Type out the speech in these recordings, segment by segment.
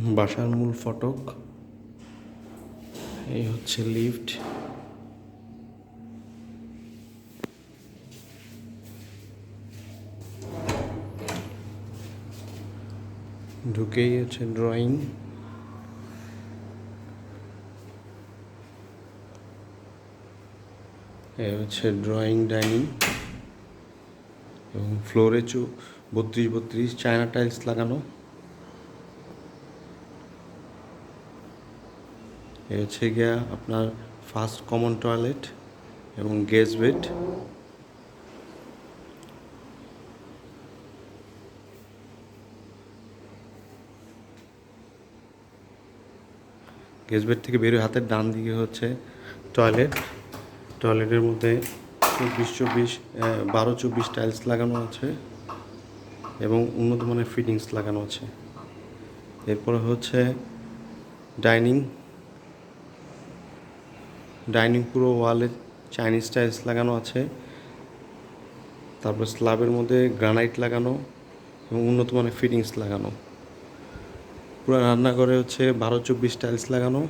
বাসার মূল ফটক। এই হচ্ছে লিফট। ঢুকেই হচ্ছে ড্রয়িং। এই হচ্ছে ড্রয়িং ডাইনিং এবং ফ্লোরে 32x32 চায়না টাইলস লাগানো। এই হচ্ছে গিয়া আপনার ফার্স্ট কমন টয়লেট এবং গেস্ট বেড। গেস্ট বেড থেকে বেরোয় হাতের ডান দিকে হচ্ছে টয়লেট। টয়লেটের মধ্যে 12-24 টাইলস লাগানো আছে এবং উন্নত মানের ফিটিংস লাগানো আছে। এরপরে হচ্ছে ডাইনিং পুরো ওয়ালে চাইনিজ টাইলস লাগানো আছে। তারপর স্ল্যাবের মধ্যে গ্রানাইট লাগানো এবং উন্নত মানের ফিটিংস লাগানো। পুরো রান্নাঘরে হচ্ছে 12-24 টাইলস লাগানো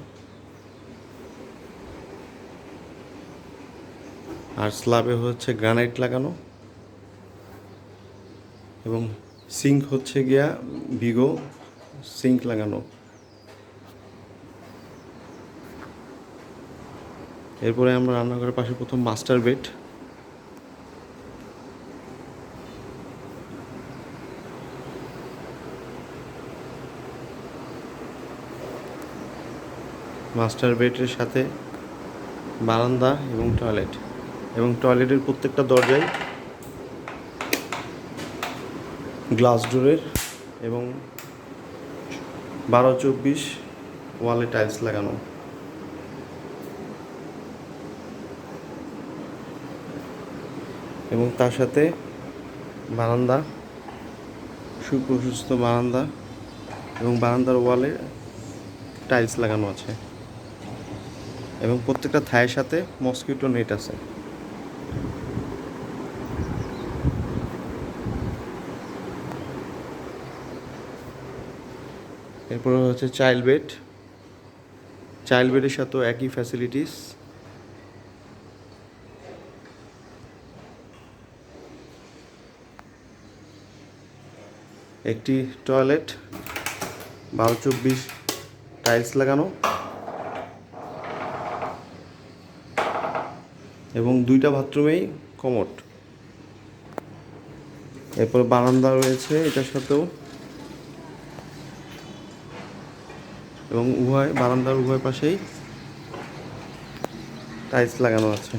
আর স্ল্যাবে হচ্ছে গ্রানাইট লাগানো এবং সিঙ্ক হচ্ছে গিয়া ভিগো সিঙ্ক লাগানো। এরপরে আমরা রান্নাঘরের পাশে প্রথম মাস্টার বেড। মাস্টার বেডের সাথে বারান্দা এবং টয়লেট, এবং টয়লেটের প্রত্যেকটা দরজায় গ্লাস ডোরের এবং 12-24 ওয়ালে টাইলস লাগানো। এবং তার সাথে বারান্দা, সুপ্রশস্ত বারান্দা এবং বারান্দার ওয়ালে টাইলস লাগানো আছে এবং প্রত্যেকটা থায়ের সাথে মসকিউটো নেট আছে। এরপরে হচ্ছে চাইল্ড বেডের সাথেও একই ফ্যাসিলিটিস। একটি টয়লেট, 12-24 টাইলস লাগানো এবং 2টা বাথরুমেই কমোড। এরপর বারান্দা রয়েছে এটার সাথেও, এবং বারান্দার উভয় পাশেই টাইলস লাগানো আছে।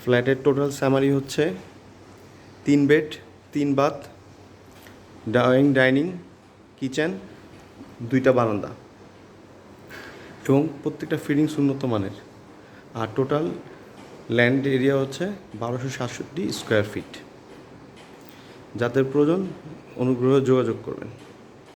ফ্ল্যাটের টোটাল সামারি হচ্ছে 3 বেড, 3 বাথ, ডাইনিং, কিচেন, 2টা বারান্দা এবং প্রত্যেকটা ফিটিংস উন্নত মানের। আর টোটাল ল্যান্ড এরিয়া হচ্ছে 1267 স্কোয়ার ফিট। যাদের প্রয়োজন অনুগ্রহে যোগাযোগ করবেন।